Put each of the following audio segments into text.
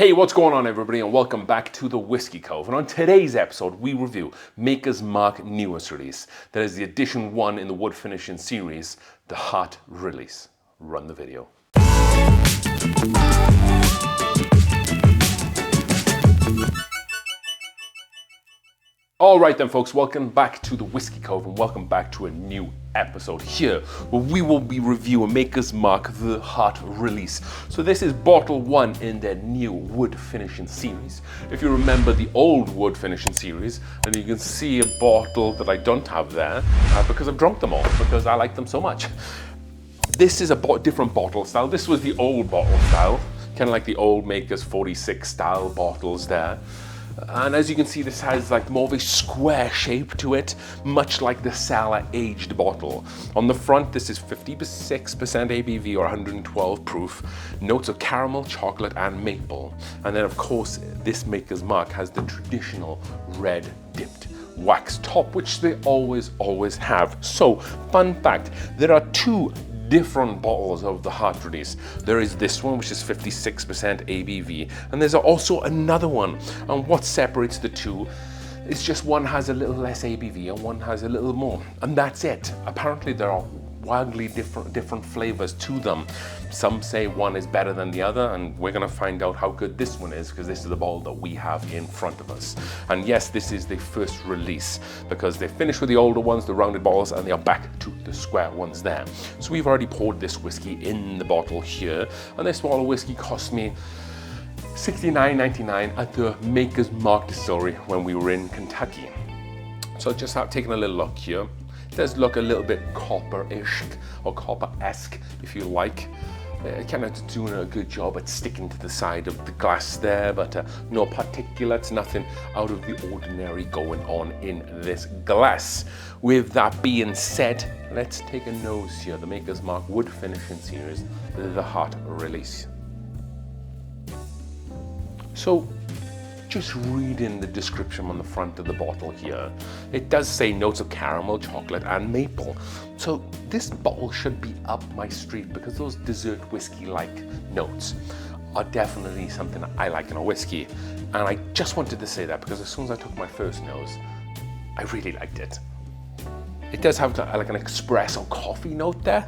Hey, what's going on everybody, and welcome back to the Whiskey Cove. And on today's episode, we review Maker's Mark newest release. That is the edition 1 in the wood finishing series, the Hot Release. Run the video. All right then folks, welcome back to the Whiskey Cove and welcome back to a new episode here where we will be reviewing Maker's Mark, the Hot Release. So this is bottle 1 in their new wood finishing series. If you remember the old wood finishing series, and you can see a bottle that I don't have there because I've drunk them all because I like them so much. This is a different bottle style. This was the old bottle style, kind of like the old Maker's 46 style bottles there. And as you can see, this has like more of a square shape to it, much like the cellar aged bottle. On the front, this is 56% ABV or 112 proof, notes of caramel, chocolate, and maple. And then of course, this Maker's Mark has the traditional red dipped wax top, which they always have. So, fun fact, there are two different bottles of the Hot Release. There is this one, which is 56% ABV, and there's also another one. And what separates the two is just one has a little less ABV and one has a little more, and that's it. Apparently there are wildly different flavors to them. Some say one is better than the other, and we're gonna find out how good this one is because this is the bottle that we have in front of us. And yes, this is the first release because they finished with the older ones, the rounded bottles, and they are back to the square ones there. So we've already poured this whiskey in the bottle here, and this bottle of whiskey cost me $69.99 at the Maker's Mark distillery when we were in Kentucky. So just taking a little look here. It does look a little bit copper-ish or copper-esque, if you like. Kind of doing a good job at sticking to the side of the glass there, but no particulates, nothing out of the ordinary going on in this glass. With that being said, let's take a nose here. The Maker's Mark wood finishing series, the Hot Release. So, just reading the description on the front of the bottle here, it does say notes of caramel, chocolate, and maple. So this bottle should be up my street because those dessert whiskey-like notes are definitely something I like in a whiskey. And I just wanted to say that because as soon as I took my first nose, I really liked it. It does have like an espresso coffee note there,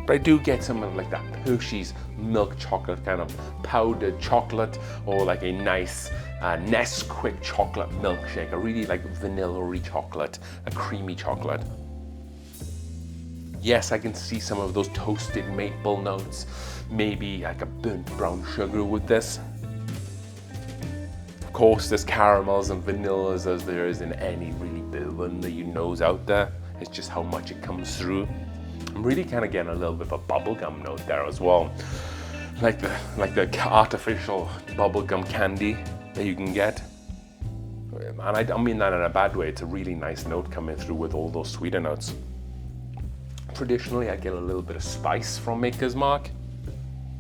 but I do get some of like that Hershey's milk chocolate, kind of powdered chocolate, or like a nice Nesquik chocolate milkshake. I really like vanilla-y chocolate, a creamy chocolate. Yes, I can see some of those toasted maple notes, maybe like a burnt brown sugar with this. Of course, there's caramels and vanillas as there is in any really bourbon that you knows out there. It's just how much it comes through. I'm really kind of getting a little bit of a bubblegum note there as well. Like the artificial bubblegum candy that you can get. And I don't mean that in a bad way. It's a really nice note coming through with all those sweeter notes. Traditionally, I get a little bit of spice from Maker's Mark.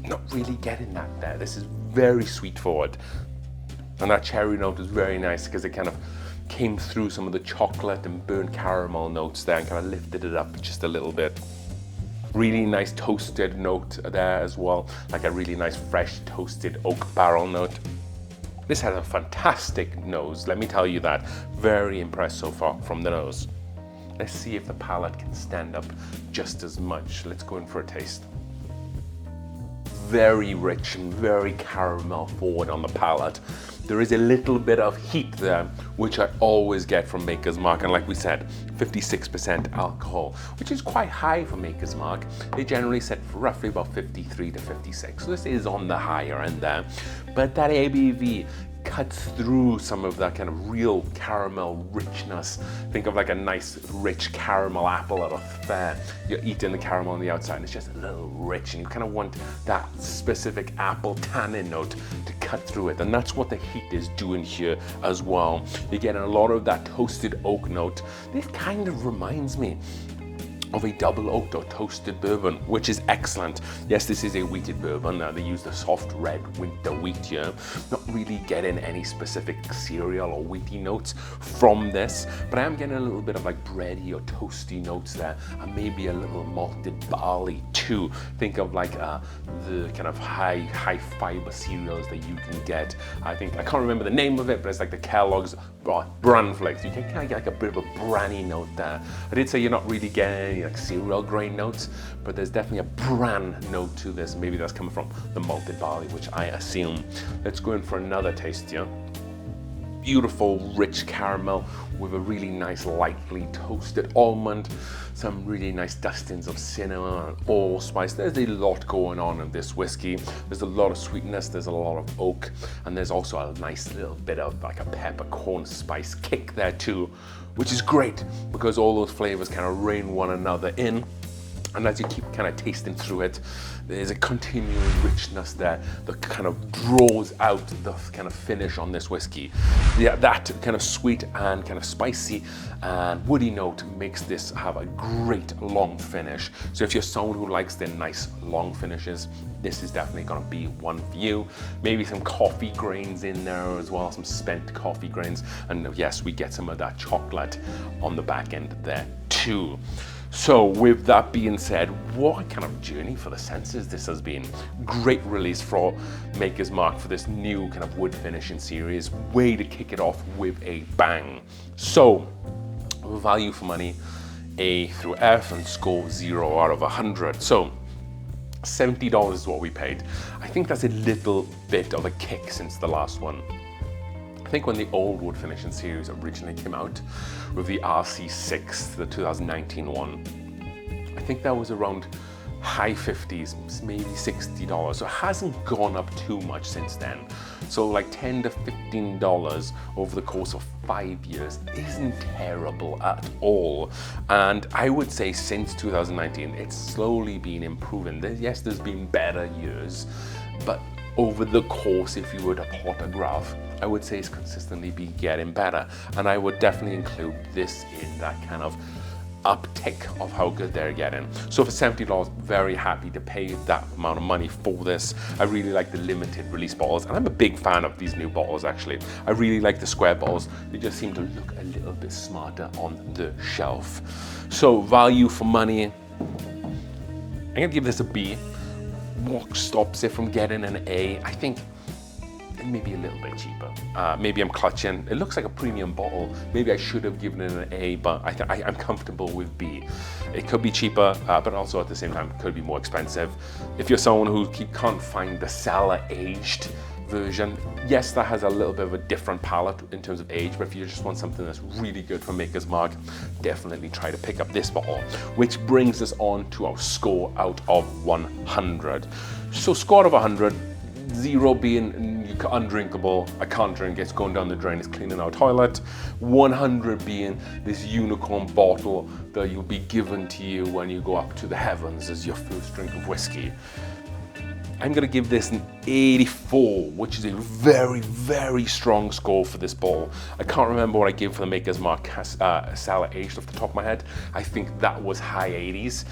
Not really getting that there. This is very sweet forward. And that cherry note is very nice because it kind of came through some of the chocolate and burnt caramel notes there and kind of lifted it up just a little bit. Really nice toasted note there as well, like a really nice fresh toasted oak barrel note. This has a fantastic nose, let me tell you that. Very impressed so far from the nose. Let's see if the palate can stand up just as much. Let's go in for a taste. Very rich and very caramel forward on the palate. There is a little bit of heat there, which I always get from Maker's Mark. And like we said, 56% alcohol, which is quite high for Maker's Mark. They generally set for roughly about 53 to 56. So this is on the higher end there. But that ABV cuts through some of that kind of real caramel richness. Think of like a nice rich caramel apple at a fair. You're eating the caramel on the outside and it's just a little rich, and you kind of want that specific apple tannin note to cut through it, and that's what the heat is doing here as well. You're getting a lot of that toasted oak note. This kind of reminds me of a double oaked or toasted bourbon, which is excellent. Yes, this is a wheated bourbon. They use the soft red winter wheat here. Not really getting any specific cereal or wheaty notes from this, but I am getting a little bit of like bready or toasty notes there, and maybe a little malted barley too. Think of like the kind of high fiber cereals that you can get. I can't remember the name of it, but it's like the Kellogg's bran flakes. You can kind of get like a bit of a branny note there. I did say you're not really getting any like cereal grain notes, but there's definitely a bran note to this. Maybe that's coming from the malted barley, which I assume. Let's go in for another taste here. Beautiful rich caramel with a really nice lightly toasted almond, some really nice dustings of cinnamon and allspice. There's a lot going on in this whiskey. There's a lot of sweetness, there's a lot of oak, and there's also a nice little bit of like a peppercorn spice kick there too, which is great because all those flavors kind of rein one another in. And as you keep kind of tasting through it, there's a continuing richness there that kind of draws out the kind of finish on this whiskey. Yeah, that kind of sweet and kind of spicy and woody note makes this have a great long finish. So if you're someone who likes the nice long finishes, this is definitely going to be one for you. Maybe some coffee grains in there as well, some spent coffee grains. And yes, we get some of that chocolate on the back end there too. So with that being said, what kind of journey for the senses this has been. Great release for Maker's Mark for this new kind of wood finishing series. Way to kick it off with a bang. So value for money, A through F, and score 0 out of 100. So $70 is what we paid. I think that's a little bit of a kick since the last one. I think when the old wood finishing series originally came out with the RC6, the 2019 one, I think that was around high 50s, maybe $60. So it hasn't gone up too much since then. So like $10 to $15 over the course of 5 years isn't terrible at all. And I would say since 2019, it's slowly been improving. Yes, there's been better years, but over the course, if you were to plot a graph, I would say it's consistently been getting better. And I would definitely include this in that kind of uptick of how good they're getting. So for $70, very happy to pay that amount of money for this. I really like the limited release bottles, and I'm a big fan of these new bottles actually. I really like the square bottles. They just seem to look a little bit smarter on the shelf. So value for money, I'm gonna give this a B. What stops it from getting an A? I think maybe a little bit cheaper. Maybe I'm clutching. It looks like a premium bottle. Maybe I should have given it an A, but I'm comfortable with B. It could be cheaper, but also at the same time, it could be more expensive. If you're someone who can't find the cellar aged version, yes, that has a little bit of a different palate in terms of age, but if you just want something that's really good for Maker's Mark, definitely try to pick up this bottle, which brings us on to our score out of 100. So score out of 100, 0 being undrinkable, I can't drink, it's going down the drain, it's cleaning our toilet. 100 being this unicorn bottle that you'll be given to you when you go up to the heavens as your first drink of whiskey. I'm gonna give this an 84, which is a very, very strong score for this bottle. I can't remember what I gave for the Maker's Mark cellar aged off the top of my head. I think that was high 80s.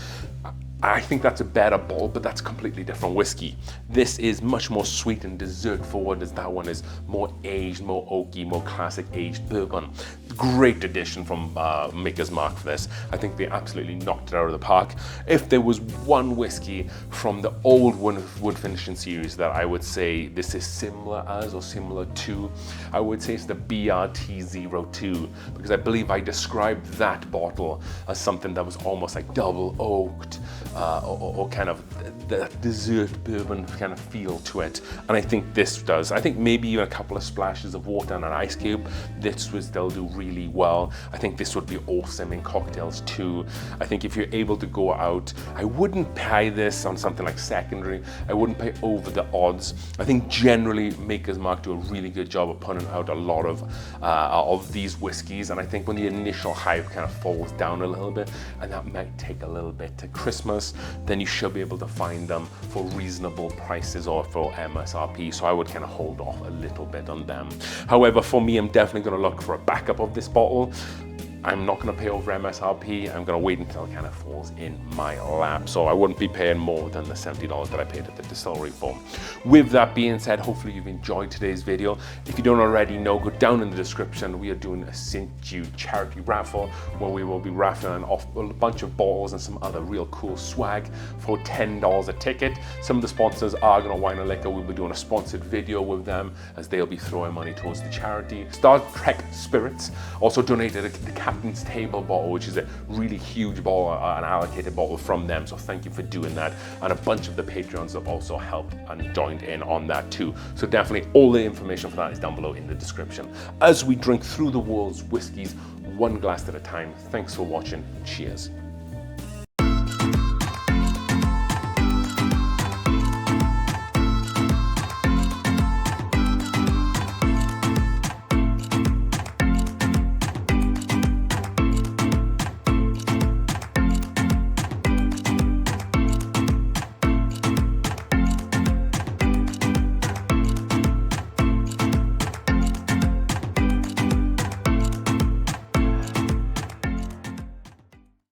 I think that's a better bottle, but that's completely different whiskey. This is much more sweet and dessert forward, as that one is more aged, more oaky, more classic aged bourbon. Great addition from Maker's Mark for this. I think they absolutely knocked it out of the park. If there was one whiskey from the old wood finishing series that I would say this is similar as or similar to, I would say it's the BRT02, because I believe I described that bottle as something that was almost like double oaked, or kind of the dessert bourbon kind of feel to it. And I think this does. I think maybe even a couple of splashes of water and an ice cube, this would still do really well. I think this would be awesome in cocktails too. I think if you're able to go out, I wouldn't pay this on something like secondary. I wouldn't pay over the odds. I think generally Maker's Mark do a really good job of putting out a lot of these whiskeys. And I think when the initial hype kind of falls down a little bit, and that might take a little bit to Christmas, then you should be able to find them for reasonable prices or for MSRP. So I would kind of hold off a little bit on them. However, for me, I'm definitely going to look for a backup of this bottle. I'm not gonna pay over MSRP. I'm gonna wait until it kind of falls in my lap. So I wouldn't be paying more than the $70 that I paid at the distillery for. With that being said, hopefully you've enjoyed today's video. If you don't already know, go down in the description. We are doing a St. Jude charity raffle where we will be raffling off a bunch of bottles and some other real cool swag for $10 a ticket. Some of the sponsors are gonna Wine and Liquor. We'll be doing a sponsored video with them as they'll be throwing money towards the charity. Star Trek Spirits also donated the Captain's Table bottle, which is a really huge bottle, an allocated bottle from them. So thank you for doing that. And a bunch of the Patreons have also helped and joined in on that too. So definitely all the information for that is down below in the description. As we drink through the world's whiskies, one glass at a time, thanks for watching. Cheers.